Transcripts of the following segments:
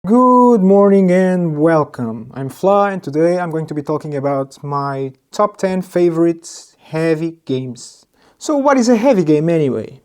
Good morning and welcome. I'm Fla and today I'm going to be talking about my top 10 favorite heavy games. So what is a heavy game anyway?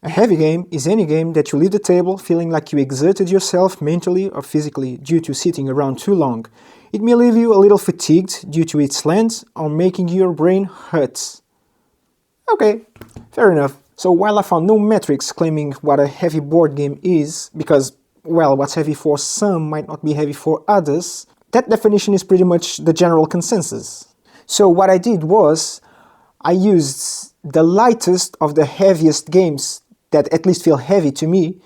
A heavy game is any game that you leave the table feeling like you exerted yourself mentally or physically due to sitting around too long. It may leave you a little fatigued due to its length or making your brain hurt. Okay, fair enough. So while I found no metrics claiming what a heavy board game is, because, well, what's heavy for some might not be heavy for others, that definition is pretty much the general consensus. So what I did was, I used the lightest of the heaviest games that at least feel heavy to me,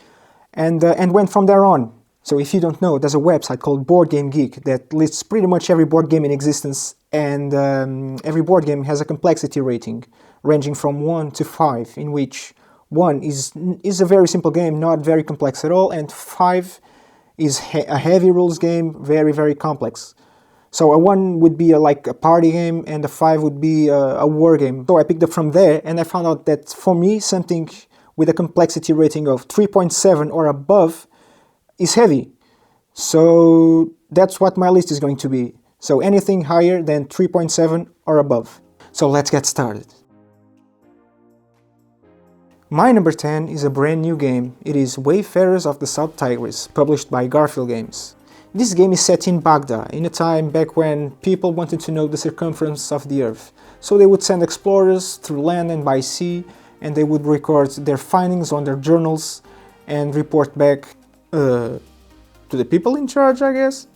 and went from there on. So if you don't know, there's a website called Board Game Geek that lists pretty much every board game in existence, and every board game has a complexity rating ranging from 1 to 5, in which 1 is a very simple game, not very complex at all, and 5 is a heavy rules game, very, very complex. So a 1 would be like a party game, and a 5 would be a war game. So I picked up from there, and I found out that for me, something with a complexity rating of 3.7 or above is heavy. So that's what my list is going to be. So anything higher than 3.7 or above. So let's get started. My number 10 is a brand new game. It is Wayfarers of the South Tigris, published by Garphill Games. This game is set in Baghdad, in a time back when people wanted to know the circumference of the Earth. So they would send explorers through land and by sea, and they would record their findings on their journals and report back to the people in charge, I guess.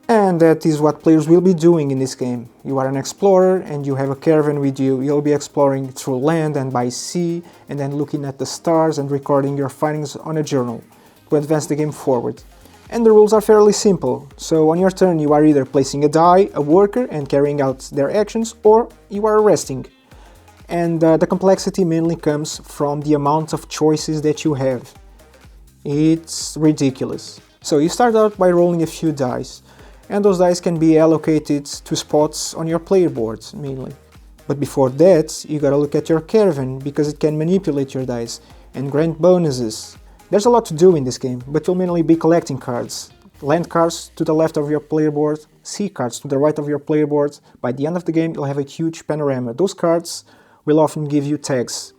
And that is what players will be doing in this game. You are an explorer and you have a caravan with you. You'll be exploring through land and by sea, and then looking at the stars and recording your findings on a journal to advance the game forward. And the rules are fairly simple, so on your turn you are either placing a die, a worker, and carrying out their actions, or you are resting. And the complexity mainly comes from the amount of choices that you have. It's ridiculous. So you start out by rolling a few dice, and those dice can be allocated to spots on your player board, mainly. But before that, you gotta look at your caravan, because it can manipulate your dice and grant bonuses. There's a lot to do in this game, but you'll mainly be collecting cards. Land cards to the left of your player board, sea cards to the right of your player board. By the end of the game, you'll have a huge panorama. Those cards will often give you tags.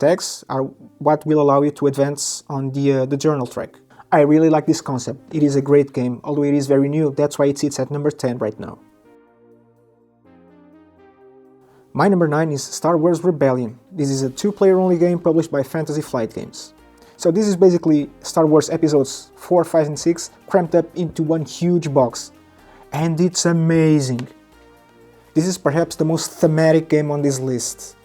Tags are what will allow you to advance on the journal track. I really like this concept. It is a great game, although it is very new, that's why it sits at number 10 right now. My number 9 is Star Wars Rebellion. This is a 2-player only game published by Fantasy Flight Games. So this is basically Star Wars episodes 4, 5 and 6 cramped up into one huge box. And it's amazing. This is perhaps the most thematic game on this list.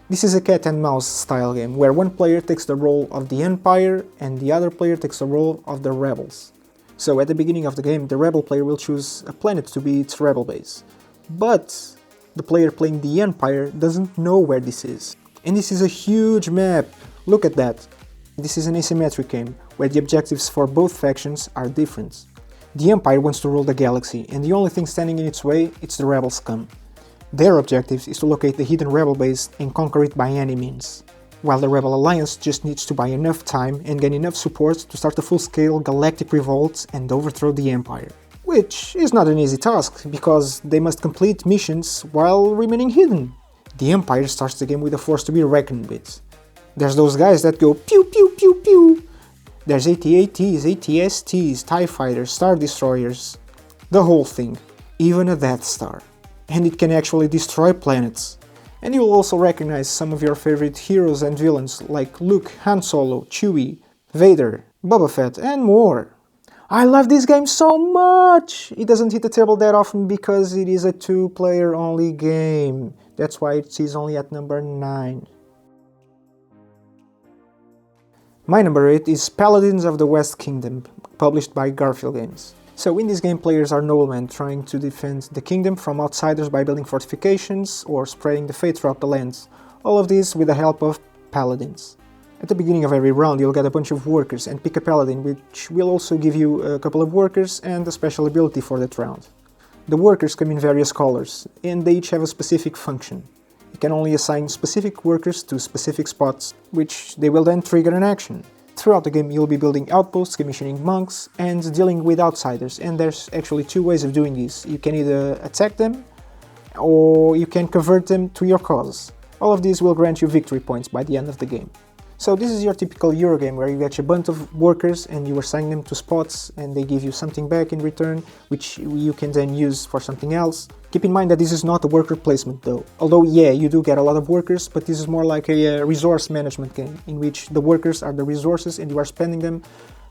This is a cat and mouse style game, where one player takes the role of the Empire and the other player takes the role of the Rebels. So at the beginning of the game, the Rebel player will choose a planet to be its Rebel base. But the player playing the Empire doesn't know where this is. And this is a huge map, look at that. This is an asymmetric game, where the objectives for both factions are different. The Empire wants to rule the galaxy, and the only thing standing in its way is the Rebel scum. Their objective is to locate the hidden Rebel base and conquer it by any means, while the Rebel Alliance just needs to buy enough time and gain enough support to start a full-scale galactic revolt and overthrow the Empire. Which is not an easy task, because they must complete missions while remaining hidden. The Empire starts the game with a force to be reckoned with. There's those guys that go pew pew pew pew. There's AT-ATs, AT-STs, TIE Fighters, Star Destroyers. The whole thing. Even a Death Star. And it can actually destroy planets. And you'll also recognize some of your favorite heroes and villains like Luke, Han Solo, Chewie, Vader, Boba Fett, and more. I love this game so much! It doesn't hit the table that often because it is a 2-player only game. That's why it is only at number 9. My number 8 is Paladins of the West Kingdom, published by Garphill Games. So in this game, players are noblemen trying to defend the kingdom from outsiders by building fortifications or spreading the faith throughout the lands. All of this with the help of paladins. At the beginning of every round you'll get a bunch of workers and pick a paladin, which will also give you a couple of workers and a special ability for that round. The workers come in various colors, and they each have a specific function. You can only assign specific workers to specific spots, which they will then trigger an action. Throughout the game you'll be building outposts, commissioning monks, and dealing with outsiders, and there's actually two ways of doing this. You can either attack them, or you can convert them to your cause. All of these will grant you victory points by the end of the game. So this is your typical Eurogame where you get a bunch of workers and you assign them to spots and they give you something back in return, which you can then use for something else. Keep in mind that this is not a worker placement though. Although yeah, you do get a lot of workers, but this is more like a resource management game in which the workers are the resources and you are spending them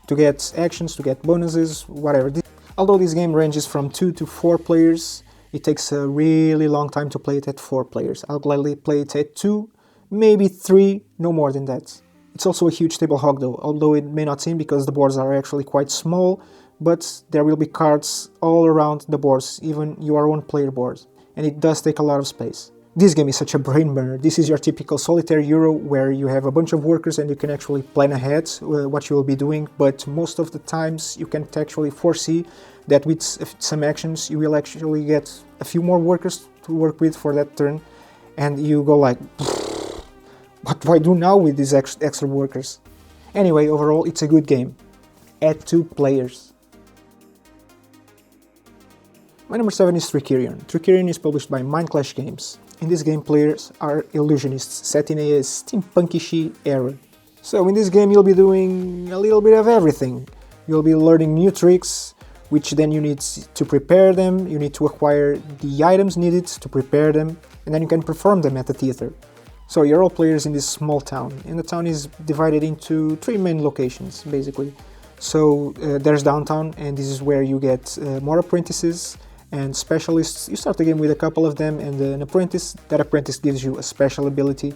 to get actions, to get bonuses, whatever. Although this game ranges from 2 to 4 players, it takes a really long time to play it at 4 players. I'll gladly play it at 2, maybe 3, no more than that. It's also a huge table hog though, although it may not seem because the boards are actually quite small, but there will be cards all around the boards, even your own player board, and it does take a lot of space. This game is such a brain burner. This is your typical solitaire Euro where you have a bunch of workers and you can actually plan ahead what you will be doing, but most of the times you can't actually foresee that with some actions you will actually get a few more workers to work with for that turn, and you go like, what do I do now with these extra workers? Anyway, overall it's a good game. At 2 players. My number 7 is Trickerion. Trickerion is published by Mindclash Games. In this game players are illusionists set in a steampunkish era. So in this game you'll be doing a little bit of everything. You'll be learning new tricks, which then you need to prepare them, you need to acquire the items needed to prepare them, and then you can perform them at the theater. So you're all players in this small town, and the town is divided into 3 main locations, basically. So there's downtown, and this is where you get more apprentices and specialists. You start the game with a couple of them and an apprentice. That apprentice gives you a special ability,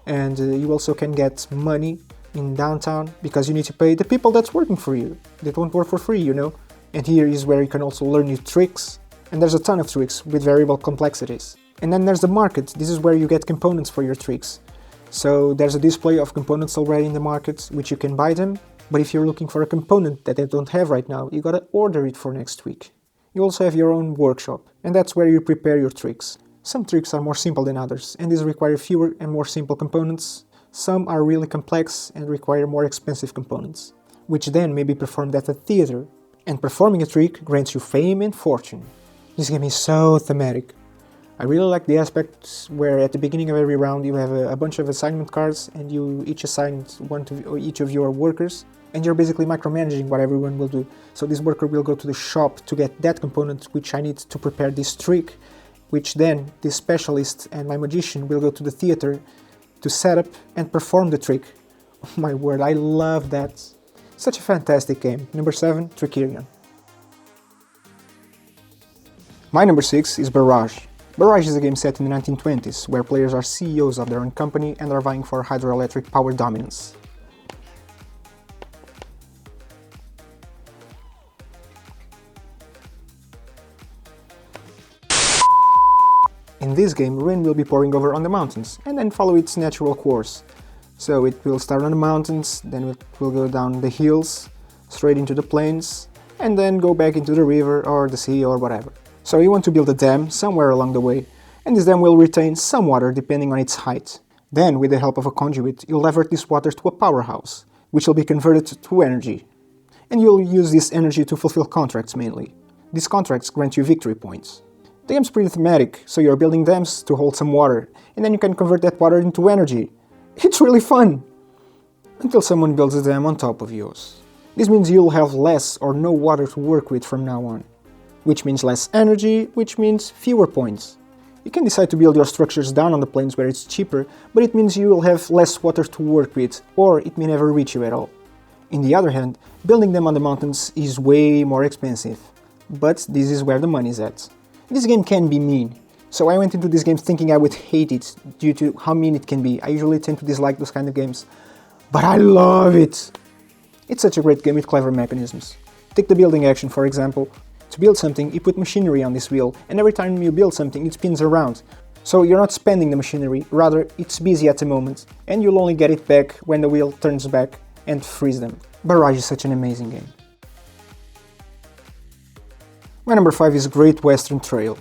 and you also can get money in downtown because you need to pay the people that's working for you. They don't work for free, you know. And here is where you can also learn new tricks, and there's a ton of tricks with variable complexities. And then there's the market. This is where you get components for your tricks. So there's a display of components already in the market, which you can buy them, but if you're looking for a component that they don't have right now, you gotta order it for next week. You also have your own workshop, and that's where you prepare your tricks. Some tricks are more simple than others, and these require fewer and more simple components. Some are really complex and require more expensive components, which then may be performed at a theater. And performing a trick grants you fame and fortune. This game is so thematic. I really like the aspects where at the beginning of every round you have a bunch of assignment cards and you each assign one to each of your workers, and you're basically micromanaging what everyone will do. So this worker will go to the shop to get that component which I need to prepare this trick, which then this specialist and my magician will go to the theater to set up and perform the trick. Oh my word, I love that. Such a fantastic game. Number 7, Trickerion. My number 6 is Barrage. Barrage is a game set in the 1920s, where players are CEOs of their own company and are vying for hydroelectric power dominance. In this game, rain will be pouring over on the mountains, and then follow its natural course. So it will start on the mountains, then it will go down the hills, straight into the plains, and then go back into the river or the sea or whatever. So you want to build a dam somewhere along the way, and this dam will retain some water depending on its height. Then, with the help of a conduit, you'll divert this water to a powerhouse, which will be converted to energy. And you'll use this energy to fulfill contracts mainly. These contracts grant you victory points. The game's pretty thematic, so you're building dams to hold some water, and then you can convert that water into energy. It's really fun! Until someone builds a dam on top of yours. This means you'll have less or no water to work with from now on. Which means less energy, which means fewer points. You can decide to build your structures down on the plains where it's cheaper, but it means you will have less water to work with, or it may never reach you at all. On the other hand, building them on the mountains is way more expensive. But this is where the money is at. This game can be mean, so I went into this game thinking I would hate it due to how mean it can be. I usually tend to dislike those kind of games, but I love it! It's such a great game with clever mechanisms. Take the building action for example. To build something, you put machinery on this wheel, and every time you build something it spins around. So you're not spending the machinery, rather it's busy at the moment, and you'll only get it back when the wheel turns back and frees them. Barrage is such an amazing game. My number 5 is Great Western Trail.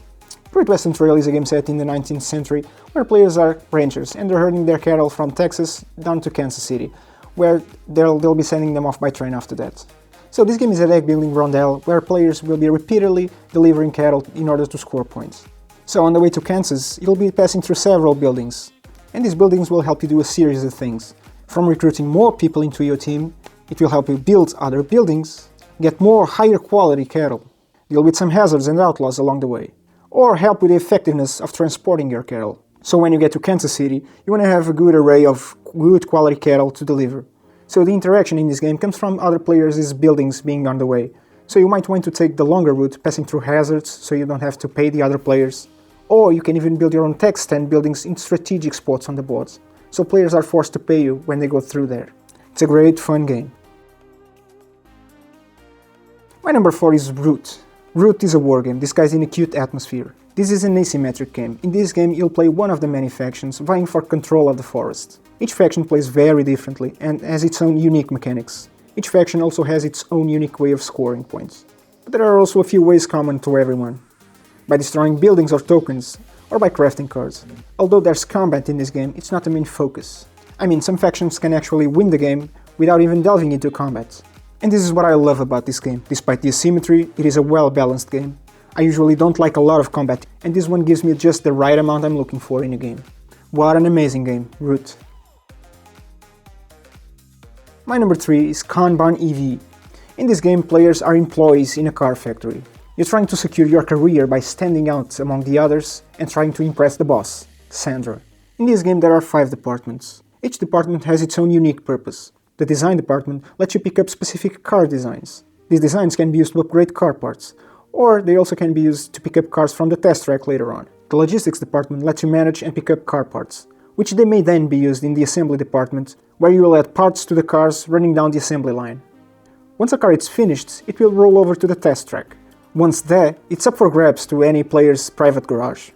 Great Western Trail is a game set in the 19th century where players are ranchers and they're herding their cattle from Texas down to Kansas City, where they'll be sending them off by train after that. So this game is a deck building rondel where players will be repeatedly delivering cattle in order to score points. So on the way to Kansas, you'll be passing through several buildings, and these buildings will help you do a series of things. From recruiting more people into your team, it will help you build other buildings, get more higher quality cattle, deal with some hazards and outlaws along the way, or help with the effectiveness of transporting your cattle. So when you get to Kansas City, you want to have a good array of good quality cattle to deliver. So the interaction in this game comes from other players' buildings being on the way. So you might want to take the longer route, passing through hazards, so you don't have to pay the other players. Or you can even build your own tech stand buildings in strategic spots on the boards, so players are forced to pay you when they go through there. It's a great fun game. My number 4 is Root. Root is a wargame disguised in a cute atmosphere. This is an asymmetric game. In this game you'll play one of the many factions vying for control of the forest. Each faction plays very differently and has its own unique mechanics. Each faction also has its own unique way of scoring points. But there are also a few ways common to everyone. By destroying buildings or tokens, or by crafting cards. Although there's combat in this game, it's not the main focus. I mean, some factions can actually win the game without even delving into combat. And this is what I love about this game. Despite the asymmetry, it is a well-balanced game. I usually don't like a lot of combat, and this one gives me just the right amount I'm looking for in a game. What an amazing game, Root. My number 3 is Kanban EV. In this game, players are employees in a car factory. You're trying to secure your career by standing out among the others and trying to impress the boss, Sandra. In this game there are 5 departments. Each department has its own unique purpose. The design department lets you pick up specific car designs. These designs can be used to upgrade car parts, or they also can be used to pick up cars from the test track later on. The logistics department lets you manage and pick up car parts, which they may then be used in the assembly department, where you will add parts to the cars running down the assembly line. Once a car is finished, it will roll over to the test track. Once there, it's up for grabs to any player's private garage,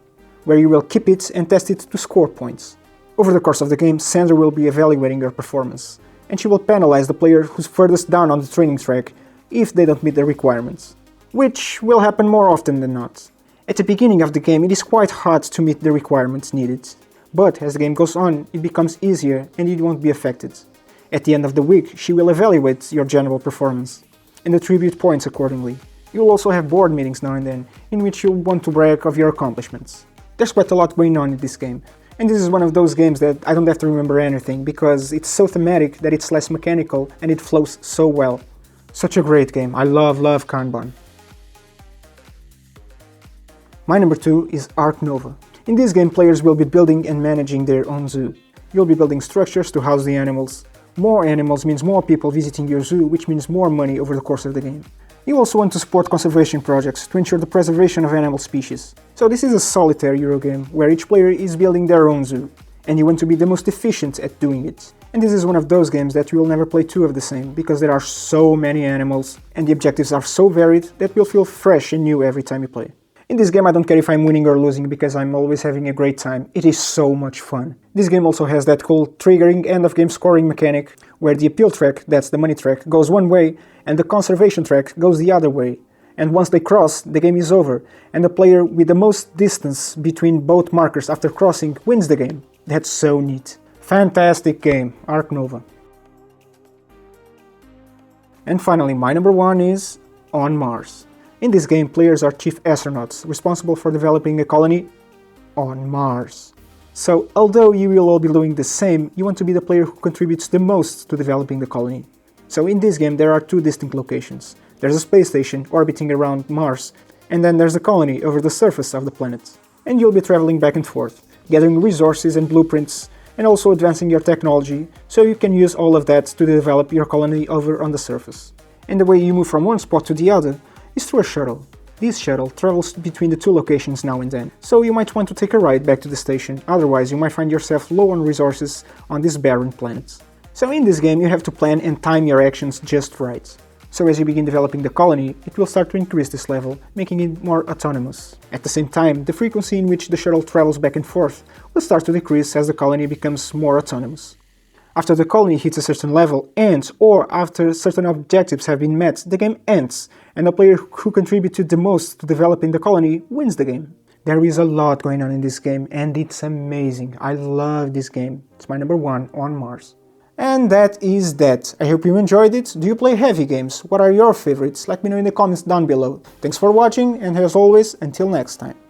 where you will keep it and test it to score points. Over the course of the game, Sandra will be evaluating your performance, and she will penalize the player who's furthest down on the training track if they don't meet the requirements, which will happen more often than not. At the beginning of the game it is quite hard to meet the requirements needed, but as the game goes on it becomes easier and you won't be affected. At the end of the week she will evaluate your general performance and attribute points accordingly. You'll also have board meetings now and then, in which you'll want to brag of your accomplishments. There's quite a lot going on in this game, and this is one of those games that I don't have to remember anything, because it's so thematic that it's less mechanical and it flows so well. Such a great game, I love Kanban. My number 2 is Ark Nova. In this game players will be building and managing their own zoo. You'll be building structures to house the animals. More animals means more people visiting your zoo, which means more money over the course of the game. You also want to support conservation projects to ensure the preservation of animal species. So this is a solitary Eurogame where each player is building their own zoo, and you want to be the most efficient at doing it. And this is one of those games that you will never play 2 of the same, because there are so many animals and the objectives are so varied that you'll feel fresh and new every time you play. In this game I don't care if I'm winning or losing because I'm always having a great time. It is so much fun. This game also has that cool triggering end of game scoring mechanic where the appeal track, that's the money track, goes one way and the conservation track goes the other way. And once they cross, the game is over and the player with the most distance between both markers after crossing wins the game. That's so neat. Fantastic game, Ark Nova. And finally, my number 1 is On Mars. In this game, players are chief astronauts, responsible for developing a colony on Mars. So, although you will all be doing the same, you want to be the player who contributes the most to developing the colony. So in this game there are 2 distinct locations. There's a space station orbiting around Mars, and then there's a colony over the surface of the planet. And you'll be traveling back and forth, gathering resources and blueprints, and also advancing your technology, so you can use all of that to develop your colony over on the surface. And the way you move from one spot to the other is through a shuttle. This shuttle travels between the 2 locations now and then, so you might want to take a ride back to the station, otherwise you might find yourself low on resources on this barren planet. So in this game you have to plan and time your actions just right. So as you begin developing the colony, it will start to increase this level, making it more autonomous. At the same time, the frequency in which the shuttle travels back and forth will start to decrease as the colony becomes more autonomous. After the colony hits a certain level and or after certain objectives have been met, the game ends, and the player who contributed the most to developing the colony wins the game. There is a lot going on in this game and it's amazing. I love this game. It's my number 1 on Mars. And that is that. I hope you enjoyed it. Do you play heavy games? What are your favorites? Let me know in the comments down below. Thanks for watching, and as always, until next time.